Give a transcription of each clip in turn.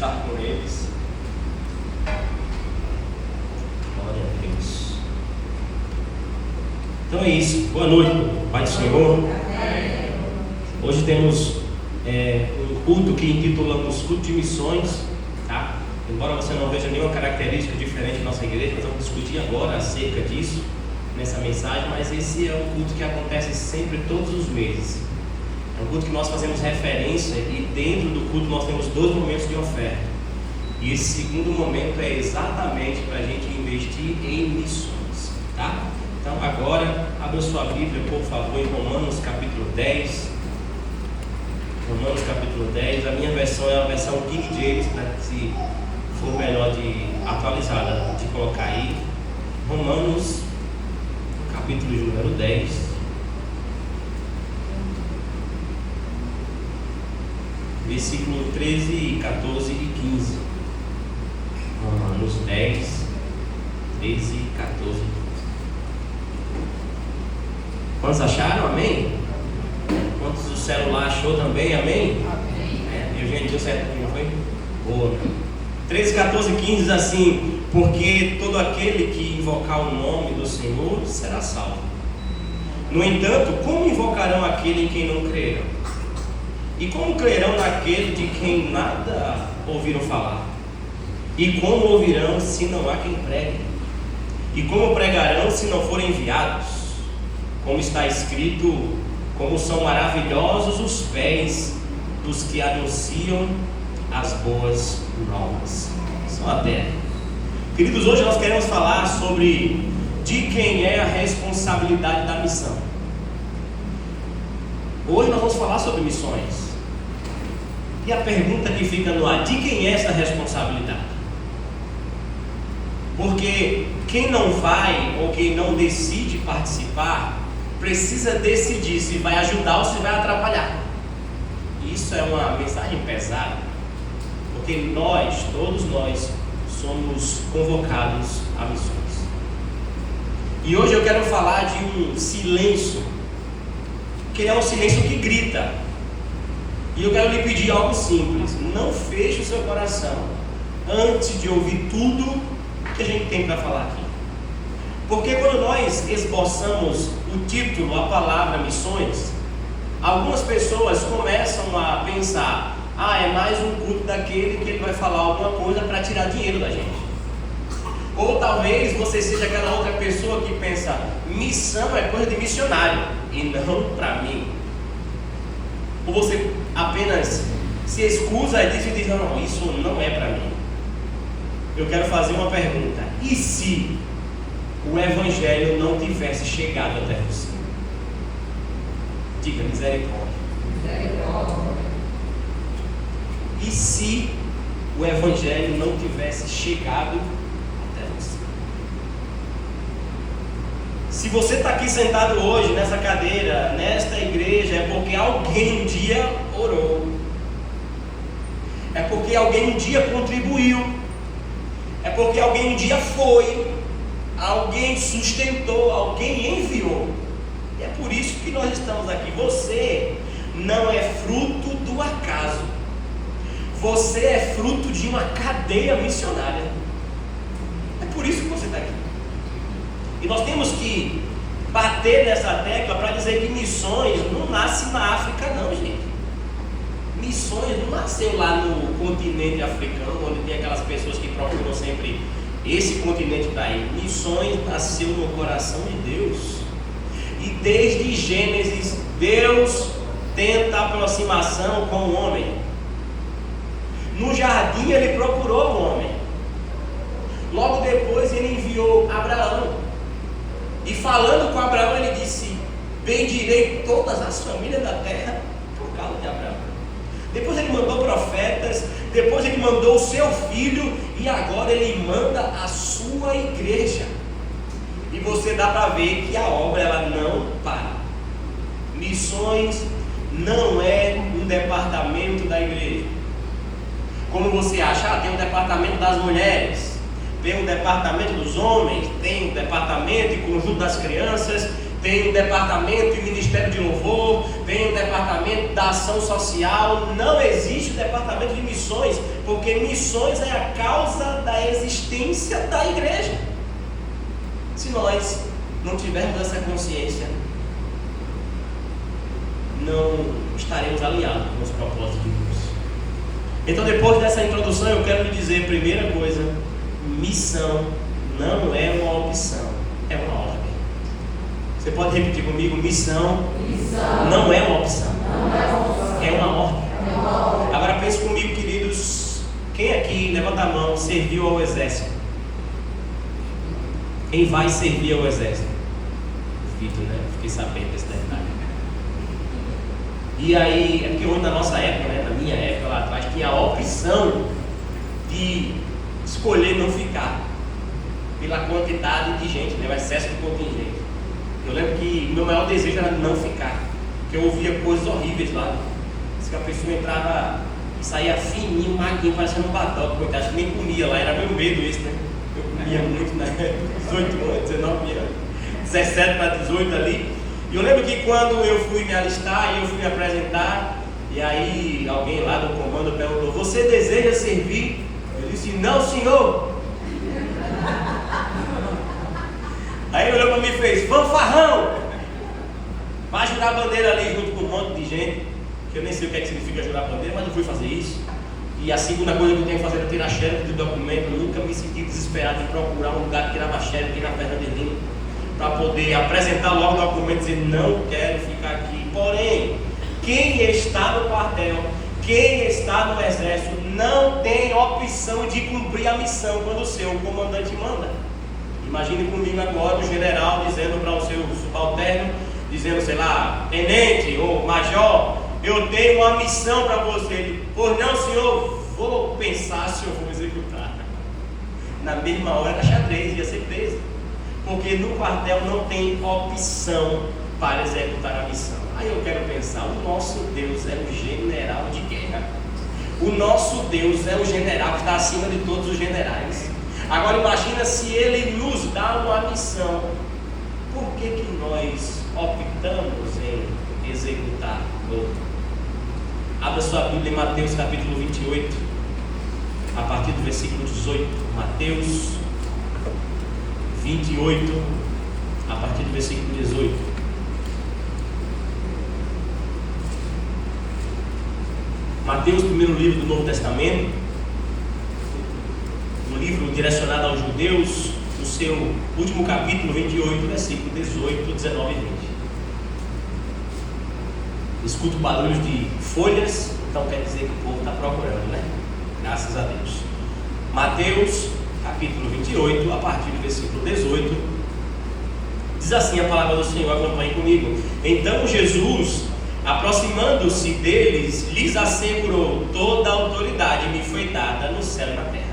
estar com eles. Glória a Deus. Então é isso. Boa noite, Pai do Senhor. Hoje temos um culto que intitulamos Culto de Missões, tá? Embora você não veja nenhuma característica diferente da nossa igreja, nós vamos discutir agora acerca disso nessa mensagem, mas esse é um culto que acontece sempre todos os meses. É um culto que nós fazemos referência e dentro do culto nós temos 2 momentos de oferta. E esse segundo momento é exatamente para a gente investir em missões, tá? Então agora, abra sua Bíblia, por favor, em Romanos capítulo 10. Romanos capítulo 10, a minha versão é a versão King James, né? Se for melhor de atualizada, de colocar aí. Romanos capítulo de número 10. Versículo 13, 14 e 15. Romanos 10, 13, 14 e 15. Quantos acharam? Amém? Quantos do celular achou também? Amém? Amém. Eugênio, deu certo aqui, não foi? Boa. 13, 14 e 15 diz assim: porque todo aquele que invocar o nome do Senhor será salvo. No entanto, como invocarão aquele em quem não creram? E como crerão naquele de quem nada ouviram falar? E como ouvirão se não há quem pregue? E como pregarão se não forem enviados? Como está escrito: como são maravilhosos os pés dos que anunciam as boas novas. Só a terra. Queridos, hoje nós queremos falar sobre de quem é a responsabilidade da missão. Hoje nós vamos falar sobre missões. E a pergunta que fica no ar: de quem é essa responsabilidade? Porque quem não vai ou quem não decide participar precisa decidir se vai ajudar ou se vai atrapalhar. Isso é uma mensagem pesada, porque nós, todos nós, somos convocados a missões. E hoje eu quero falar de um silêncio, que é um silêncio que grita. E eu quero lhe pedir algo simples: não feche o seu coração antes de ouvir tudo que a gente tem para falar aqui. Porque quando nós esboçamos o título, a palavra missões, algumas pessoas começam a pensar: é mais um culto daquele que ele vai falar alguma coisa para tirar dinheiro da gente. Ou talvez você seja aquela outra pessoa que pensa: missão é coisa de missionário e não para mim. Ou você apenas se excusa disso e diz: não, isso não é para mim. Eu quero fazer uma pergunta: e se o Evangelho não tivesse chegado até você? Diga misericórdia. E se o Evangelho não tivesse chegado até você? Se você está aqui sentado hoje nessa cadeira, nesta igreja, é porque alguém um dia orou, é porque alguém um dia contribuiu, é porque alguém um dia foi, alguém sustentou, alguém enviou. E é por isso que nós estamos aqui. Você não é fruto do acaso. Você é fruto de uma cadeia missionária. É por isso que você está aqui. E nós temos que bater nessa tecla para dizer que missões não nasce na África não, gente. Missões não nasceu lá no continente africano, onde tem aquelas pessoas que procuram sempre esse continente daí. Missões nasceu no coração de Deus. E desde Gênesis, Deus tenta aproximação com o homem. No jardim ele procurou o homem. Logo depois ele enviou Abraão. E falando com Abraão ele disse: bendirei todas as famílias da terra por causa de Abraão. Depois ele mandou profetas. Depois ele mandou o seu filho. E agora ele manda a sua igreja. E você dá para ver que a obra ela não para. Missões não é um departamento da igreja. Como você acha, tem um departamento das mulheres, tem um departamento dos homens, tem um departamento e conjunto das crianças, tem um departamento de Ministério de Louvor, tem um departamento da ação social. Não existe o departamento de missões, porque missões é a causa da existência da igreja. Se nós não tivermos essa consciência, não estaremos alinhados com os propósitos de Deus. Então, depois dessa introdução, eu quero lhe dizer, primeira coisa: missão não é uma opção, é uma ordem. Você pode repetir comigo? Missão não é uma opção, é uma ordem. Agora pense comigo, queridos. Quem aqui, levanta a mão, serviu ao exército? Quem vai servir ao exército? Vitor, né? Fiquei sabendo desse detalhe. E aí, é porque hoje na nossa época, né, na minha época lá atrás, tinha a opção de escolher não ficar, pela quantidade de gente, né, o excesso de contingente. Eu lembro que o meu maior desejo era não ficar, porque eu ouvia coisas horríveis lá. Diz que a pessoa entrava e saía fininho, magrinho, parecendo um batoque, porque acho que nem comia lá, era meu medo isso, né? Eu comia muito na época, 18 anos, 19 anos, 17 para 18 ali. E eu lembro que quando eu fui me alistar e eu fui me apresentar, e aí alguém lá do comando perguntou: você deseja servir? Eu disse: não, senhor. Aí ele olhou para mim e fez: fanfarrão! Vai jurar a bandeira ali junto com um monte de gente, que eu nem sei o que é que significa jurar a bandeira, mas eu fui fazer isso. E a segunda coisa que eu tenho que fazer é tirar xerox do documento. Eu nunca me senti desesperado em procurar um lugar que tirava xerox aqui na Fernandinho, para poder apresentar logo o documento e dizer: não quero ficar aqui. Porém, quem está no quartel, quem está no exército, não tem opção de cumprir a missão quando o seu comandante manda. Imagine comigo agora o general dizendo para o seu subalterno, dizendo, sei lá, tenente ou major: eu tenho uma missão para você. Pois não, senhor, vou pensar se eu vou executar. Na mesma hora era xadrez, ia ser preso. Porque no quartel não tem opção para executar a missão. Aí eu quero pensar: o nosso Deus é o general de guerra. O nosso Deus é o general que está acima de todos os generais. Agora imagina se Ele nos dá uma missão. Por que nós optamos em executar outra? Abra sua Bíblia em Mateus capítulo 28, a partir do versículo 18. Mateus 28, a partir do versículo 18. Mateus, primeiro livro do Novo Testamento, um livro direcionado aos judeus, no seu último capítulo 28, versículo 18, 19 e 20. Escuto barulhos de folhas, então quer dizer que o povo está procurando, né? Graças a Deus. Mateus capítulo 28, a partir do versículo 18, diz assim a palavra do Senhor, acompanhe comigo. Então Jesus, aproximando-se deles, lhes assegurou: toda a autoridade me foi dada no céu e na terra.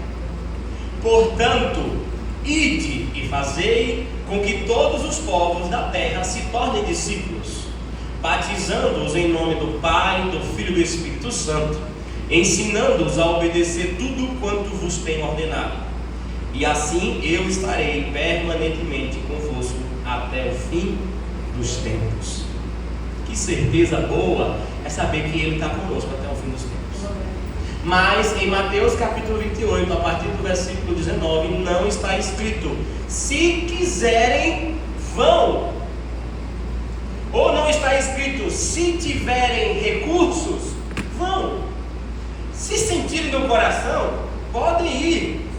Portanto, ide e fazei com que todos os povos da terra se tornem discípulos, batizando-os em nome do Pai, do Filho e do Espírito Santo, ensinando-os a obedecer tudo quanto vos tenho ordenado. E assim eu estarei permanentemente convosco até o fim dos tempos. Que certeza boa é saber que Ele está conosco até o fim dos tempos. Mas em Mateus capítulo 28, a partir do versículo 19, não está escrito: se quiserem, vão. Ou não está escrito: se tiverem recursos, vão. Se sentirem no coração, podem ir.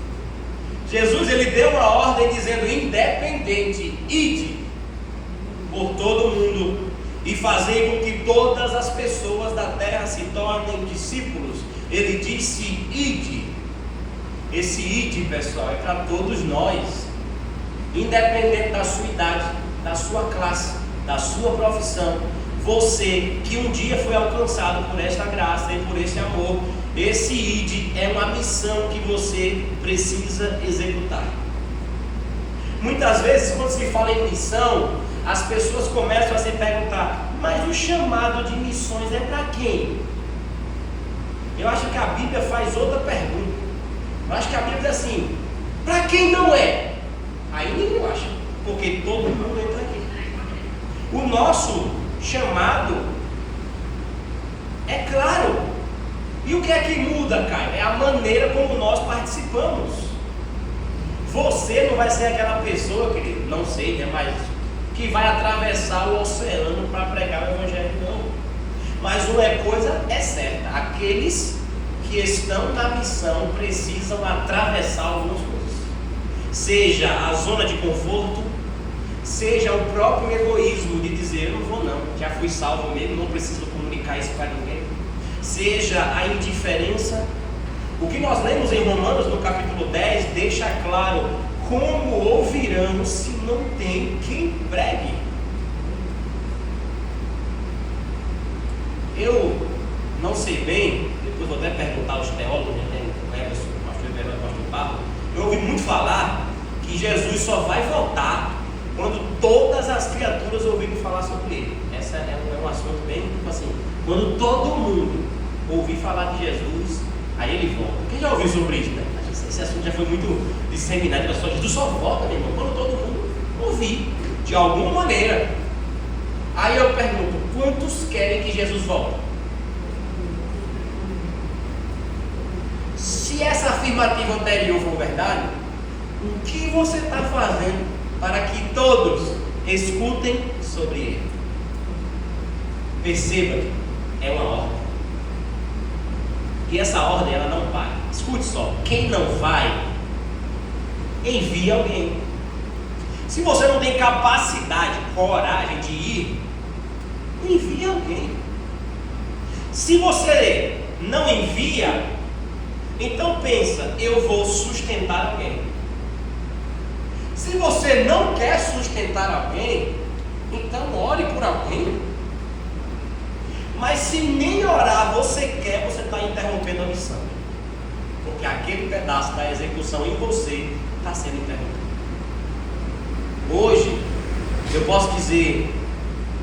Jesus, ele deu uma ordem dizendo: independente, ide por todo o mundo e fazei com que todas as pessoas da terra se tornem discípulos. Ele disse: ide. Esse ide, pessoal, é para todos nós, independente da sua idade, da sua classe, da sua profissão. Você que um dia foi alcançado por esta graça e por esse amor, esse ide é uma missão que você precisa executar. Muitas vezes, quando se fala em missão, as pessoas começam a se perguntar: mas o chamado de missões é para quem? Eu acho que a Bíblia faz outra pergunta. Eu acho que a Bíblia diz assim: para quem não é? Aí ninguém acha, porque todo mundo entra aqui. O nosso chamado é claro. E o que é que muda, Caio? É a maneira como nós participamos. Você não vai ser aquela pessoa, querido, não sei, né, mas que vai atravessar o oceano para pregar o Evangelho, não. Mas uma coisa é certa: aqueles que estão na missão precisam atravessar algumas coisas, seja a zona de conforto, seja o próprio egoísmo de dizer eu não vou não, já fui salvo mesmo, não preciso comunicar isso para ninguém, seja a indiferença. O que nós lemos em Romanos no capítulo 10 deixa claro: como ouvirão se não tem quem pregue? Eu não sei bem, depois vou até perguntar aos teólogos, né, o Everson, o pastor Everson, o pastor Pablo. Eu ouvi muito falar que Jesus só vai voltar quando todas as criaturas ouvirem falar sobre ele. Esse é um assunto bem, tipo assim, quando todo mundo ouvir falar de Jesus, aí ele volta. Quem já ouviu sobre isso, né? Esse assunto já foi muito disseminado, pessoal. Jesus só volta, meu irmão, quando todo mundo ouvir, de alguma maneira. Aí eu pergunto: quantos querem que Jesus volte? Se essa afirmativa anterior for verdade, o que você está fazendo para que todos escutem sobre ele? Perceba que é uma ordem. E essa ordem ela não para. Escute só: quem não vai, envia alguém. Se você não tem capacidade, coragem de ir, envia alguém. Se você não envia, então pensa: eu vou sustentar alguém. Se você não quer sustentar alguém, então ore por alguém. Mas se nem orar você quer, você está interrompendo a missão, porque aquele pedaço da execução em você está sendo interrompido. Hoje, eu posso dizer,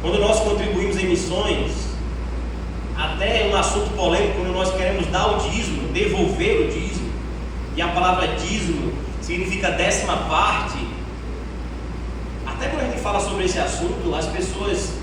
quando nós contribuímos em missões, até um assunto polêmico, quando nós queremos dar o dízimo, devolver o dízimo, e a palavra dízimo significa 10ª parte. Até quando a gente fala sobre esse assunto, as pessoas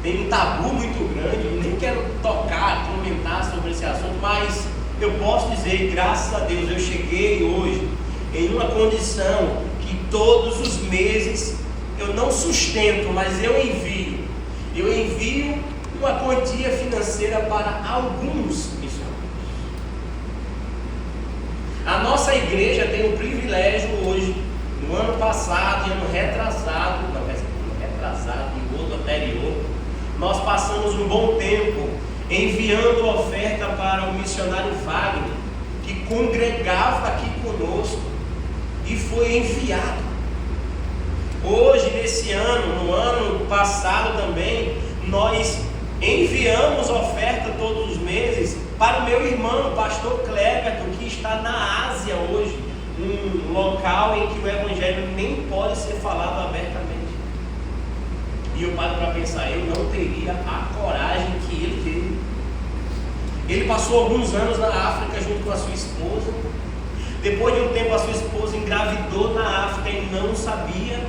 têm um tabu muito grande. Eu nem quero tocar, comentar sobre esse assunto, mas eu posso dizer, graças a Deus, eu cheguei hoje em uma condição que todos os meses eu não sustento, mas eu envio uma quantia financeira para alguns missionários. A nossa igreja tem o privilégio hoje, no ano passado e ano retrasado e o outro anterior, nós passamos um bom tempo enviando oferta para o missionário Wagner, que congregava aqui conosco e foi enviado. Hoje, nesse ano, no ano passado também, nós enviamos oferta todos os meses para o meu irmão, o pastor Cleberton, que está na Ásia hoje, um local em que o evangelho nem pode ser falado abertamente. E eu paro para pensar: eu não teria a coragem que ele teve. Ele passou alguns anos na África junto com a sua esposa. Depois de um tempo, a sua esposa engravidou na África e não sabia.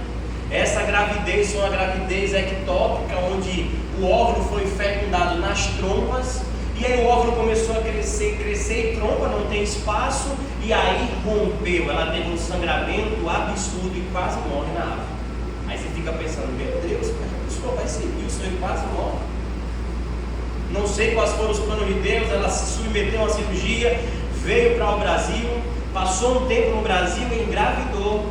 Essa gravidez foi uma gravidez ectópica, onde o óvulo foi fecundado nas trompas, e aí o óvulo começou a crescer, e trompa não tem espaço, e aí rompeu. Ela teve um sangramento absurdo e quase morre na África. Aí você fica pensando: meu Deus, como é que a pessoa vai seguir? O senhor quase morre. Não sei quais foram os planos de Deus. Ela se submeteu a uma cirurgia, veio para o Brasil, passou um tempo no Brasil e engravidou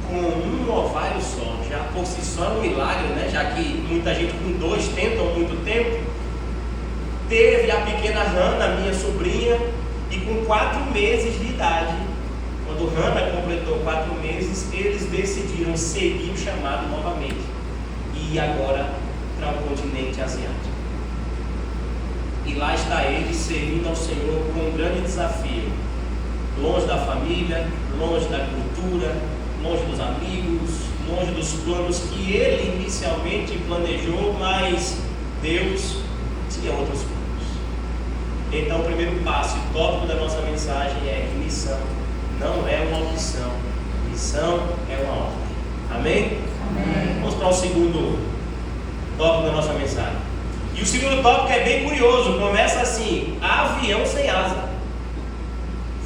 com um ovário só. Já por si só é um milagre, né? Já que muita gente com 2 tentam muito tempo. Teve a pequena Hannah, minha sobrinha, e com 4 meses de idade, quando Hannah completou 4 meses, eles decidiram seguir o chamado novamente e ir agora para o continente asiático. E lá está ele servindo ao Senhor com um grande desafio, longe da família, longe da cultura, longe dos amigos, longe dos planos que ele inicialmente planejou, mas Deus tinha outros planos. Então o primeiro passo, o tópico da nossa mensagem é que missão não é uma opção, missão é uma ordem. Amém? Amém. Vamos para o segundo tópico da nossa mensagem. E o segundo tópico é bem curioso, começa assim: avião sem asa,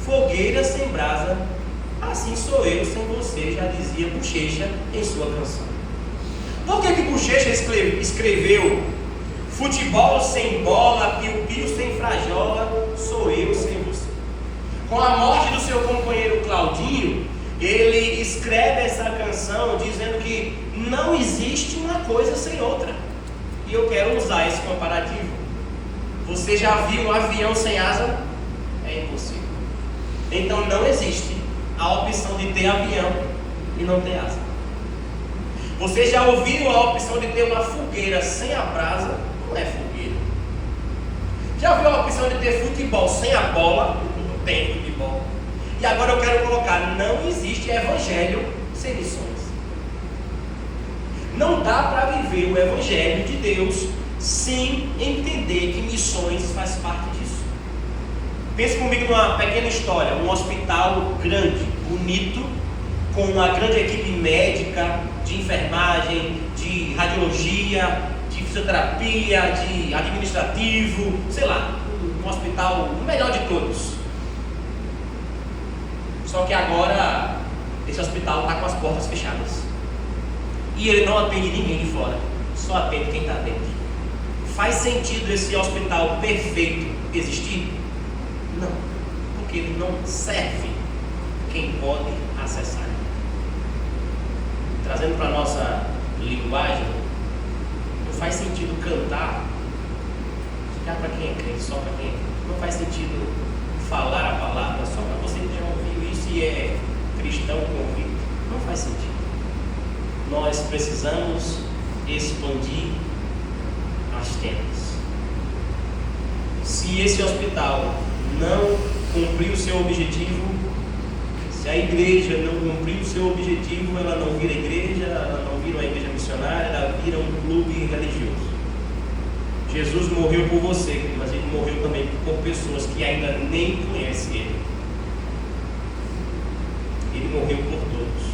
fogueira sem brasa, assim sou eu sem você, já dizia Bochecha em sua canção. Por que Bochecha escreveu futebol sem bola, piu-piu sem frajola, sou eu sem você? Com a morte do seu companheiro Claudinho, ele escreve essa canção dizendo que não existe uma coisa sem outra. E eu quero usar esse comparativo. Você já viu um avião sem asa? É impossível. Então não existe a opção de ter avião e não ter asa. Você já ouviu a opção de ter uma fogueira sem a brasa? Não é fogueira. Já viu a opção de ter futebol sem a bola? Não tem futebol. E agora eu quero colocar: não existe evangelho sem missões. Não dá para viver o evangelho de Deus sem entender que missões faz parte disso. Pense comigo numa pequena história: um hospital grande, bonito, com uma grande equipe médica, de enfermagem, de radiologia, de fisioterapia, de administrativo, sei lá, um hospital o melhor de todos. Só que agora esse hospital está com as portas fechadas e ele não atende ninguém de fora, só atende quem está dentro. Faz sentido esse hospital perfeito existir? Não, porque ele não serve quem pode acessar. Trazendo para a nossa linguagem, não faz sentido cantar já para quem é crente, só para quem é crente. Não faz sentido falar a palavra só para você que já ouviu isso e é cristão convicto. Não faz sentido. Nós precisamos expandir as tendas. Se esse hospital não cumprir o seu objetivo, se a igreja não cumprir o seu objetivo, ela não vira igreja, ela não vira uma igreja missionária, ela vira um clube religioso. Jesus morreu por você, mas ele morreu também por pessoas que ainda nem conhecem ele. Ele morreu por todos.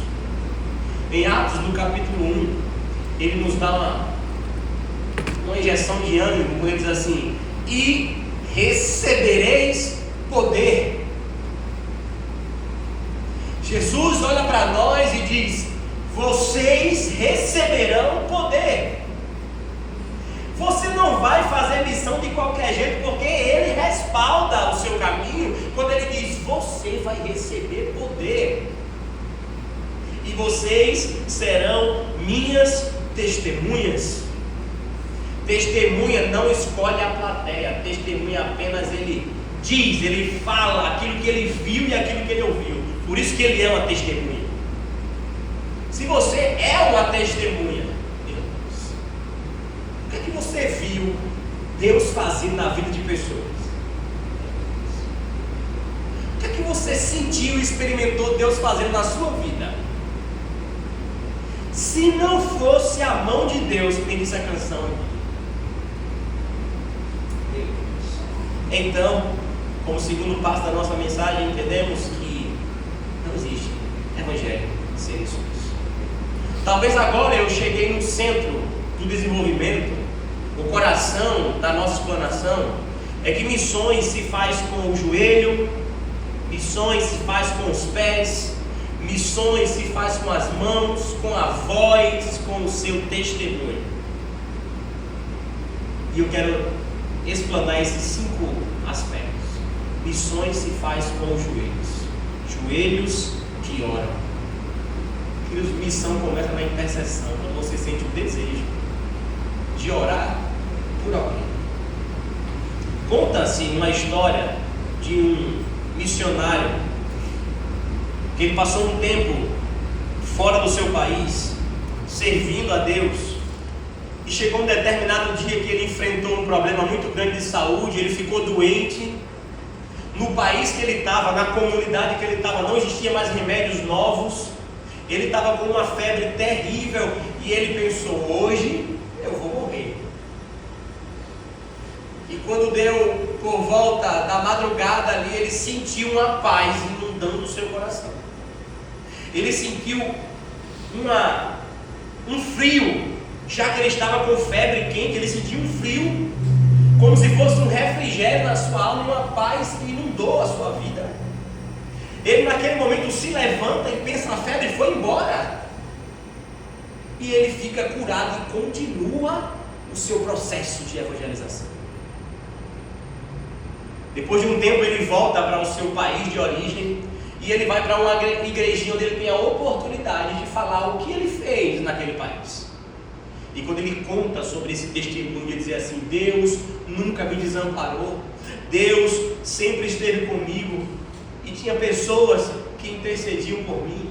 Em Atos, no capítulo 1, ele nos dá uma injeção de ânimo, quando ele diz assim: e recebereis poder. Jesus olha para nós e diz: vocês receberão poder. Você não vai fazer missão de qualquer jeito, porque ele respalda o seu caminho quando ele diz: você vai receber poder e vocês serão minhas testemunhas. Testemunha não escolhe a plateia, testemunha apenas ele diz, ele fala aquilo que ele viu e aquilo que ele ouviu. Por isso que ele é uma testemunha. Se você é uma testemunha, o que é que você viu Deus fazendo na vida de pessoas? O que é que você sentiu e experimentou Deus fazendo na sua vida? Se não fosse a mão de Deus, que disse a canção, então, como segundo passo da nossa mensagem, entendemos que não existe evangelho sem missões. Talvez agora eu cheguei no centro do desenvolvimento, o coração da nossa explanação é que missões se faz com o joelho, missões se faz com os pés, missões se faz com as mãos, com a voz, com o seu testemunho. E eu quero explanar esses 5 aspectos. Missões se faz com os joelhos que oram. Queridos, missão começa na intercessão, quando você sente o desejo de orar por alguém. Conta-se uma história de um missionário que ele passou um tempo fora do seu país, servindo a Deus. E chegou um determinado dia que ele enfrentou um problema muito grande de saúde, ele ficou doente. No país que ele estava, na comunidade que ele estava, não existia mais remédios novos. Ele estava com uma febre terrível e ele pensou: hoje eu vou morrer. E quando deu por volta da madrugada ali, ele sentiu uma paz inundando o seu coração. Ele sentiu um frio Já que ele estava com febre quente, ele sentiu um frio, como se fosse um refrigério na sua alma, uma paz que inundou a sua vida. Ele naquele momento se levanta e pensa: a febre foi embora. E ele fica curado e continua o seu processo de evangelização. Depois de um tempo ele volta para o seu país de origem e ele vai para uma igrejinha onde ele tem a oportunidade de falar o que ele fez naquele país. E quando ele conta sobre esse testemunho, ele diz assim: Deus nunca me desamparou, Deus sempre esteve comigo, e tinha pessoas que intercediam por mim.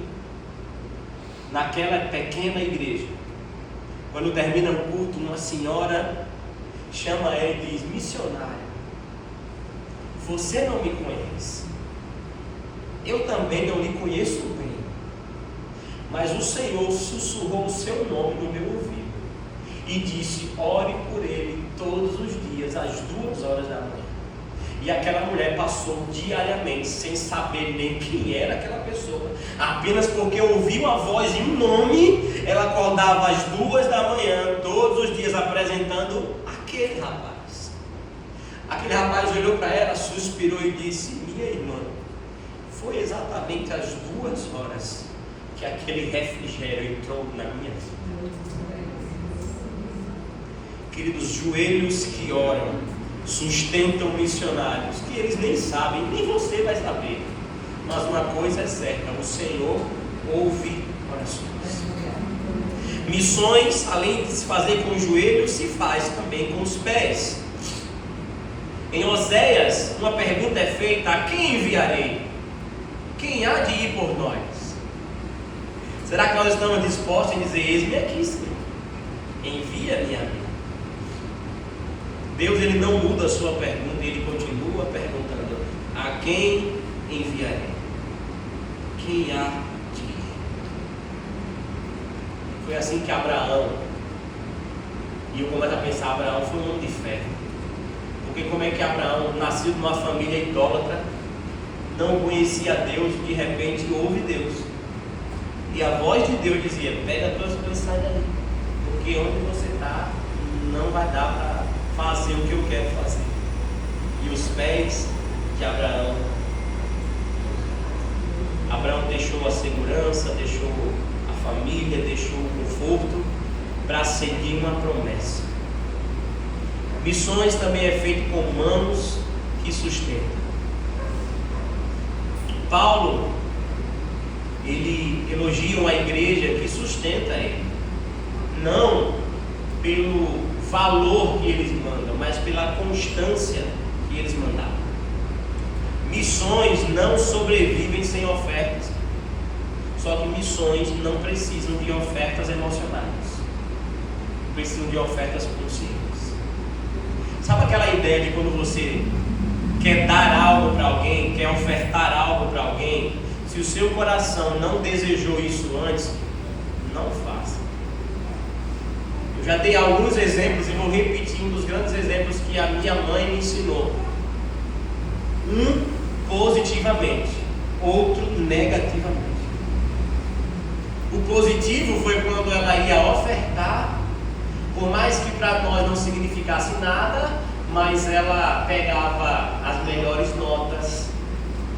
Naquela pequena igreja, quando termina o culto, uma senhora chama ele e diz: missionário, você não me conhece, eu também não lhe conheço bem, mas o Senhor sussurrou o seu nome no meu ouvido e disse: ore por ele todos os dias às 2h da manhã. E aquela mulher passou diariamente sem saber nem quem era aquela pessoa, apenas porque ouviu a voz e um nome. Ela acordava às 2h da manhã todos os dias apresentando aquele rapaz. Aquele rapaz olhou para ela, suspirou e disse: minha irmã, foi exatamente às 2h que aquele refrigério entrou na minha vida. Queridos, joelhos que oram sustentam missionários que eles nem sabem, nem você vai saber. Mas uma coisa é certa: o Senhor ouve orações. Missões, além de se fazer com os joelhos, se faz também com os pés. Em Oséias, uma pergunta é feita: a quem enviarei? Quem há de ir por nós? Será que nós estamos dispostos a dizer: eis-me aqui, Senhor, envia-me a mim? Deus, ele não muda a sua pergunta, ele continua perguntando: a quem enviarei? Quem há de ir? Foi assim que Abraão, e eu começo a pensar: Abraão foi um homem de fé. Porque como é que Abraão, nascido numa família idólatra, não conhecia Deus, de repente ouve Deus, e a voz de Deus dizia: pega as tuas coisas e sai daí, porque onde você está não vai dar para fazer o que eu quero fazer. E os pés de Abraão deixou a segurança, deixou a família, deixou o conforto para seguir uma promessa. Missões também é feito com mãos que sustentam. Paulo, ele elogia uma igreja que sustenta ele, não pelo valor que eles mandam, mas pela constância que eles mandaram. Missões não sobrevivem sem ofertas. Só que missões não precisam de ofertas emocionais, precisam de ofertas conscientes. Sabe aquela ideia de quando você quer dar algo para alguém, quer ofertar algo para alguém, se o seu coração não desejou isso antes, não faça. Eu já dei alguns exemplos e vou repetir um dos grandes exemplos que a minha mãe me ensinou. Um positivamente, outro negativamente. O positivo foi quando ela ia ofertar, por mais que para nós não significasse nada, mas ela pegava as melhores notas,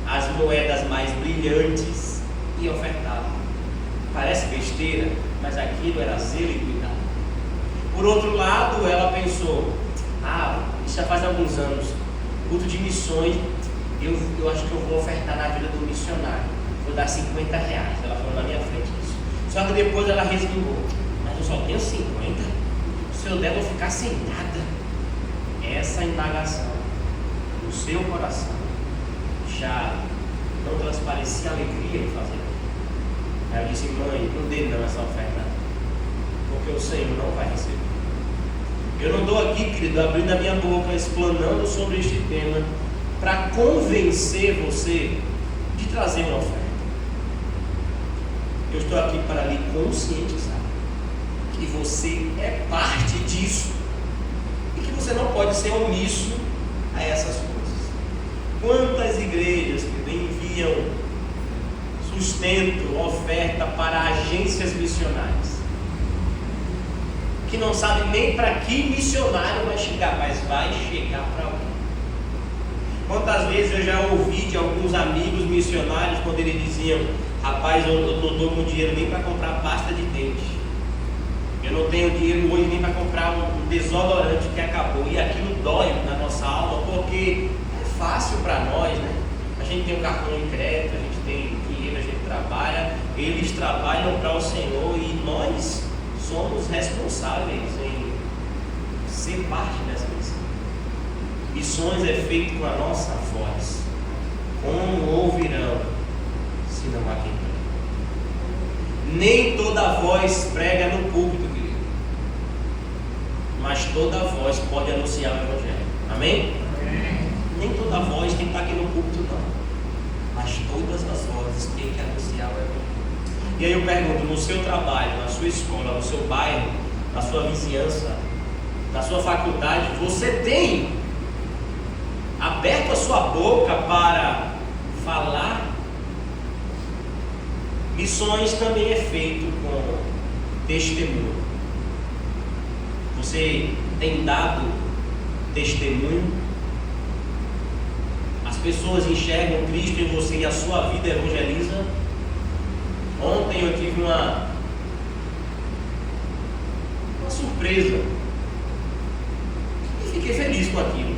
as moedas mais brilhantes e ofertava. Parece besteira, mas aquilo era zelo e cuidado. Por outro lado, ela pensou: isso já faz alguns anos, culto de missões, eu acho que eu vou ofertar na vida do missionário, vou dar R$50. Ela falou na minha frente isso. Só que depois ela resmungou: mas eu só tenho 50, se eu der eu vou ficar sem nada. Essa indagação no seu coração já não transparecia alegria em fazer. Aí eu disse: mãe, não dê não essa oferta, porque o Senhor não vai receber. Eu não estou aqui, querido, abrindo a minha boca, explanando sobre este tema para convencer você de trazer uma oferta. Eu estou aqui para lhe conscientizar que você é parte disso e que você não pode ser omisso a essas coisas. Quantas igrejas que enviam sustento, oferta para agências missionárias? que não sabe nem para que missionário vai chegar, mas vai chegar para alguém. Quantas vezes eu já ouvi de alguns amigos missionários quando eles diziam: rapaz, eu não estou com dinheiro nem para comprar pasta de dente, eu não tenho dinheiro hoje nem para comprar um desodorante que acabou. E aquilo dói na nossa alma, porque é fácil para nós, né? A gente tem um cartão de crédito, a gente tem dinheiro, a gente trabalha, eles trabalham para o Senhor e nós somos responsáveis em ser parte dessa missão. Missões é feito com a nossa voz. Como ouvirão se não há quem pregue? Nem toda voz prega no púlpito, querido, mas toda voz pode anunciar o Evangelho. Amém? Amém. Nem toda voz tem que estar aqui no púlpito, não, mas todas as vozes têm que anunciar o Evangelho. E aí eu pergunto: no seu trabalho, na sua escola, no seu bairro, na sua vizinhança, na sua faculdade, você tem aberto a sua boca para falar? Missões também é feito com testemunho. Você tem dado testemunho? As pessoas enxergam Cristo em você e a sua vida evangeliza? Ontem eu tive uma surpresa e fiquei feliz com aquilo.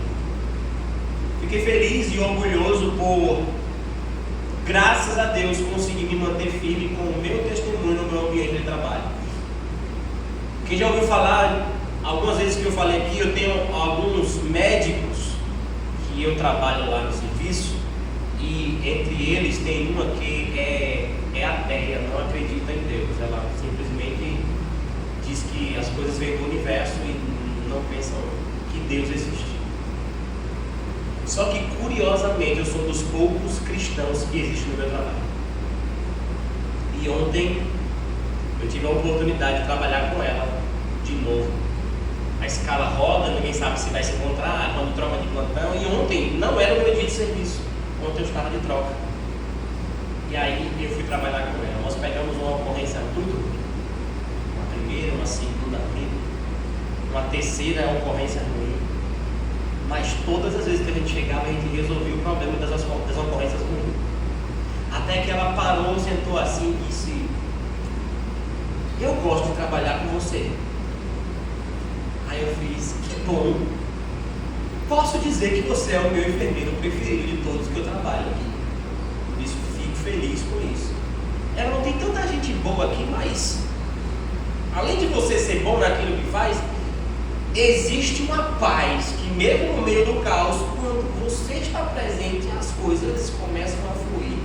Fiquei feliz e orgulhoso por, graças a Deus, conseguir me manter firme com o meu testemunho no meu ambiente de trabalho. Quem já ouviu falar, algumas vezes que eu falei aqui, eu tenho alguns médicos que eu trabalho lá no serviço, e entre eles tem uma que é ateia, não acredita em Deus. Ela simplesmente diz que as coisas vêm do universo e não pensam que Deus existe. Só que, curiosamente, eu sou dos poucos cristãos que existem no meu trabalho. E ontem eu tive a oportunidade de trabalhar com ela de novo. A escala roda, ninguém sabe se vai se encontrar, quando troca de plantão. E ontem não era o meu dia de serviço, ontem eu estava de troca. E aí eu fui trabalhar com ela. Nós pegamos uma ocorrência muito ruim, uma primeira, uma segunda ruim, uma terceira ocorrência ruim. Mas todas as vezes que a gente chegava, a gente resolvia o problema das ocorrências ruins. Até que ela parou, sentou assim e disse: eu gosto de trabalhar com você. Aí eu fiz: que bom. Posso dizer que você é o meu enfermeiro preferido de todos que eu trabalho aqui. Por isso fico feliz com isso. Ela: não tem tanta gente boa aqui, mas além de você ser bom naquilo que faz, existe uma paz que, mesmo no meio do caos, quando você está presente, as coisas começam a fluir.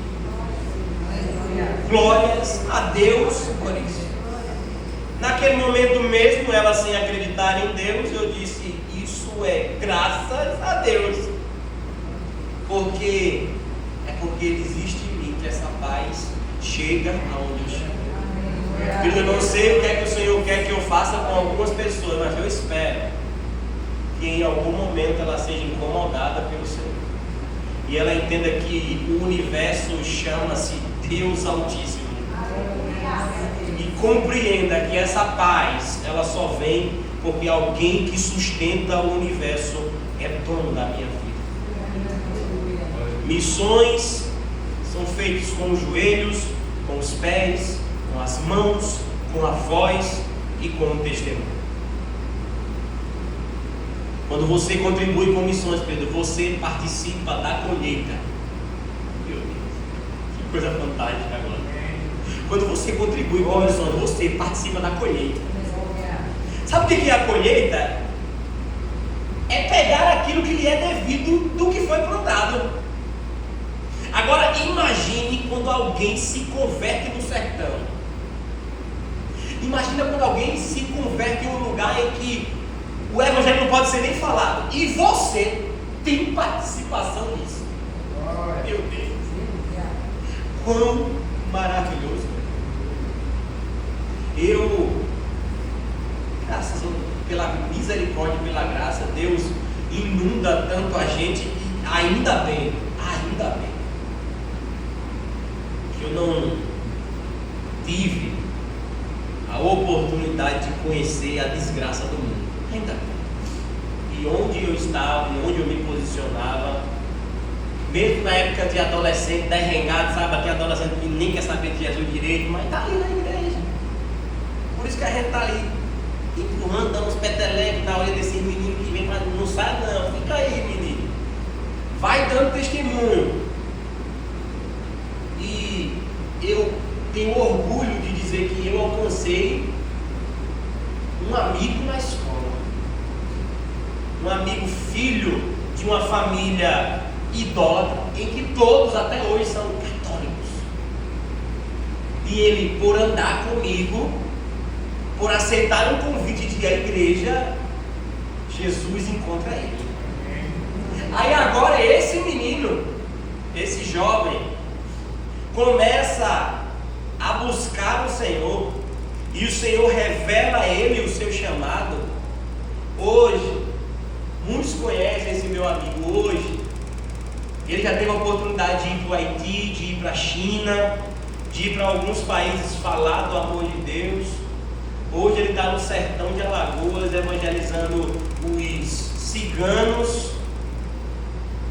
Glórias a Deus por isso. Naquele momento mesmo, ela sem acreditar em Deus, eu disse: isso é graças a Deus, porque existe em mim que essa paz chega aonde eu chego. Eu não sei o que é que o Senhor quer que eu faça com algumas pessoas, mas eu espero que em algum momento ela seja incomodada pelo Senhor e ela entenda que o universo chama-se Deus Altíssimo, e compreenda que essa paz ela só vem porque alguém que sustenta o universo é dono da minha vida. Missões são feitas com os joelhos, com os pés, com as mãos, com a voz e com o testemunho. Quando você contribui com missões, Pedro, você participa da colheita. Meu Deus, que coisa fantástica agora. Quando você contribui com missões, você participa da colheita. Sabe o que é a colheita? É pegar aquilo que lhe é devido do que foi plantado. Agora imagine quando alguém se converte no sertão. Imagina quando alguém se converte em um lugar em que o evangelho não pode ser nem falado, e você tem participação nisso. Meu Deus, quão maravilhoso. Graças a Deus, pela misericórdia e pela graça, Deus inunda tanto a gente, e ainda bem, que eu não tive a oportunidade de conhecer a desgraça do mundo. Ainda bem. E onde eu estava, e onde eu me posicionava, mesmo na época de adolescente, derrengado, sabe, aquele adolescente que nem quer saber de Jesus direito, mas está ali na igreja. Por isso que a gente está ali, empurrando, dando uns petelecos na orelha desses meninos que vem, mas não sai não, fica aí, menino. Vai dando testemunho. E eu tenho orgulho de dizer que eu alcancei um amigo na escola. Um amigo filho de uma família idólatra, em que todos até hoje são católicos. E ele, por andar comigo, por aceitar um convite de ir à igreja, Jesus encontra ele. Aí agora esse menino, esse jovem, começa a buscar o Senhor, e o Senhor revela a ele o seu chamado. Hoje, muitos conhecem esse meu amigo. Hoje, ele já teve a oportunidade de ir para o Haiti, de ir para a China, de ir para alguns países falar do amor de Deus. Hoje ele está no sertão de Alagoas, evangelizando os ciganos.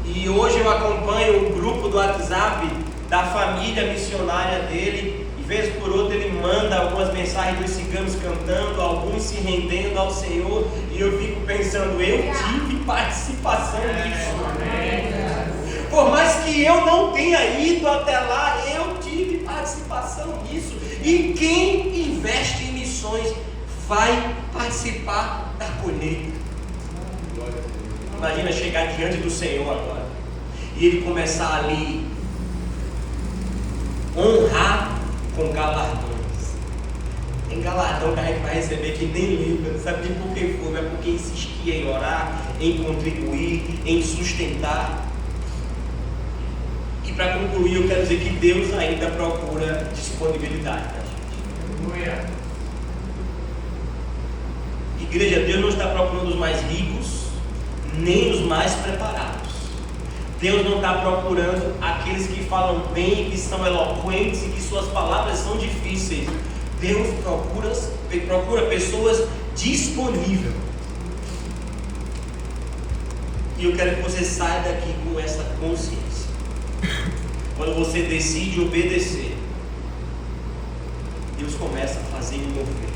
E hoje eu acompanho um grupo do WhatsApp da família missionária dele. De vez por outra ele manda algumas mensagens dos ciganos cantando, alguns se rendendo ao Senhor. E eu fico pensando, eu tive participação nisso. Por mais que eu não tenha ido até lá, eu tive participação nisso. E quem investe em missões vai participar da colheita. Imagina chegar diante do Senhor agora e ele começar ali honrar com galardões. Tem galardão que a gente vai receber que nem lembra, sabe nem por que foi, mas porque insistia em orar, em contribuir, em sustentar. E para concluir, eu quero dizer que Deus ainda procura disponibilidade da gente. Igreja, Deus não está procurando os mais ricos, nem os mais preparados. Deus não está procurando aqueles que falam bem, que são eloquentes e que suas palavras são difíceis. Deus procura pessoas disponíveis. E eu quero que você saia daqui com essa consciência. Quando você decide obedecer, Deus começa a fazer e mover.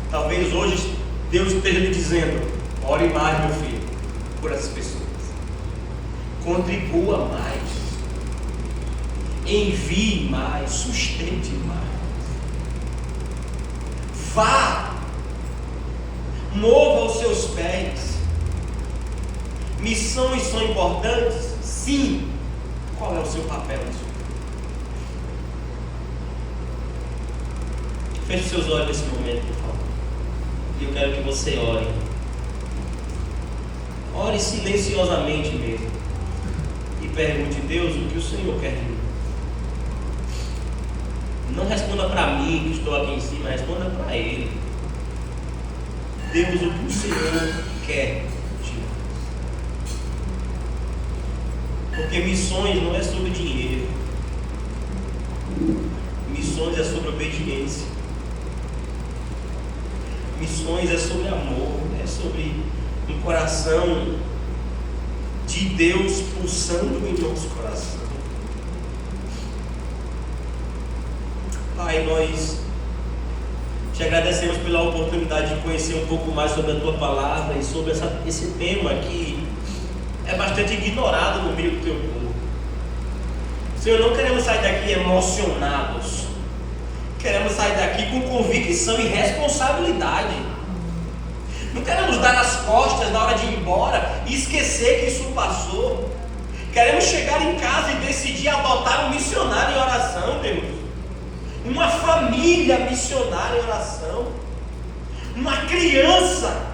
Talvez hoje Deus esteja lhe dizendo: ore mais, meu filho, por essas pessoas. Contribua mais. Envie mais. Sustente mais. Vá. Mova os seus pés. Missões são importantes? Sim. Qual é o seu papel na sua vida? Feche seus olhos nesse momento, por favor. E eu quero que você ore. Ore silenciosamente mesmo. E pergunte: Deus, o que o Senhor quer de mim? Não responda para mim que estou aqui em cima, responda para Ele. Deus, o que o Senhor quer de nós? Porque missões não é sobre dinheiro. Missões é sobre obediência. Missões é sobre amor, é sobre um coração de Deus pulsando em nosso coração. Pai, nós te agradecemos pela oportunidade de conhecer um pouco mais sobre a Tua Palavra e sobre esse tema que é bastante ignorado no meio do Teu povo. Senhor, não queremos sair daqui emocionados. Queremos sair daqui com convicção e responsabilidade. Não queremos dar nas costas na hora de ir embora e esquecer que isso passou. Queremos chegar em casa e decidir adotar um missionário em oração, Deus. Uma família missionária em oração. Uma criança.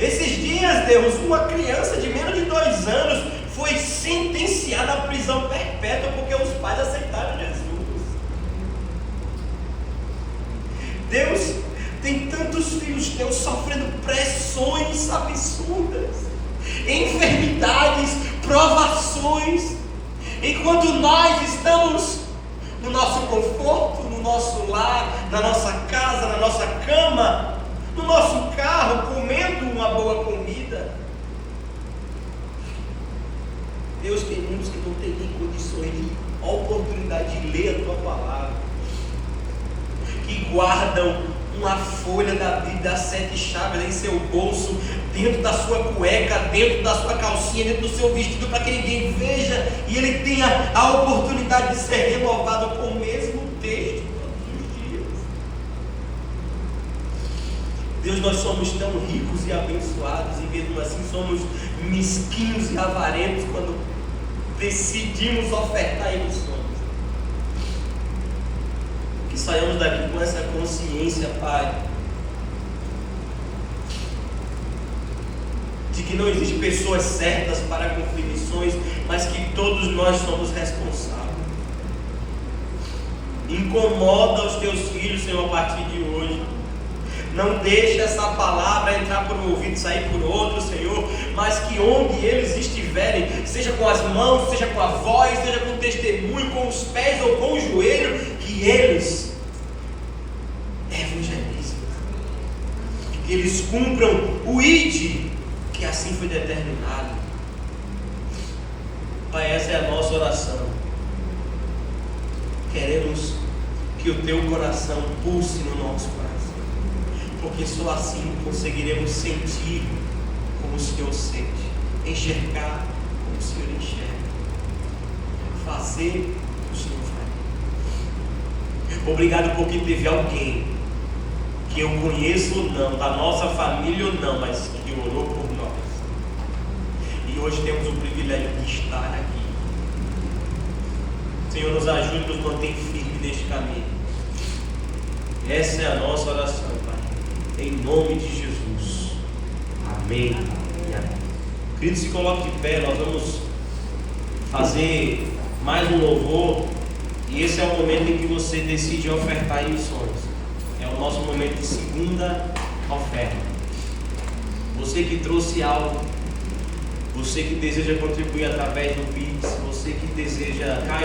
Esses dias, Deus, uma criança de menos de 2 anos foi sentenciada à prisão perpétua porque os pais aceitaram Jesus. Deus, tem tantos filhos teus sofrendo pressões absurdas, enfermidades, provações, enquanto nós estamos no nosso conforto, no nosso lar, na nossa casa, na nossa cama, no nosso carro, comendo uma boa comida. Deus, tem muitos que não têm nem condições de oportunidade de ler a tua palavra, que guardam uma folha da Bíblia das 7 chaves em seu bolso, dentro da sua cueca, dentro da sua calcinha, dentro do seu vestido, para que ninguém veja e ele tenha a oportunidade de ser renovado com o mesmo texto todos os dias. Deus, nós somos tão ricos e abençoados e mesmo assim somos mesquinhos e avarentos quando decidimos ofertar emoções. Que saiamos daqui com essa consciência, Pai, de que não existem pessoas certas para cumprir missões, mas que todos nós somos responsáveis. Incomoda os teus filhos, Senhor, a partir de hoje. Não deixe essa palavra entrar por um ouvido e sair por outro, Senhor, mas que onde eles estiverem, seja com as mãos, seja com a voz, seja com o testemunho, com os pés ou com o joelho, que eles evangelizem, que eles cumpram o ID, que assim foi determinado. Pai, essa é a nossa oração. Queremos que o teu coração pulse no nosso coração, porque só assim conseguiremos sentir como o Senhor sente, enxergar como o Senhor enxerga, fazer o que o Senhor faz. Obrigado porque teve alguém que eu conheço ou não, da nossa família ou não, mas que orou por nós. E hoje temos o privilégio de estar aqui. Senhor, nos ajude e nos mantém firme neste caminho. Essa é a nossa oração, Pai. Em nome de Jesus. Amém. Querido, se coloque de pé, nós vamos fazer mais um louvor. E esse é o momento em que você decide ofertar em missões. É o nosso momento de segunda oferta. Você que trouxe algo, você que deseja contribuir através do Pix, você que deseja, Caio,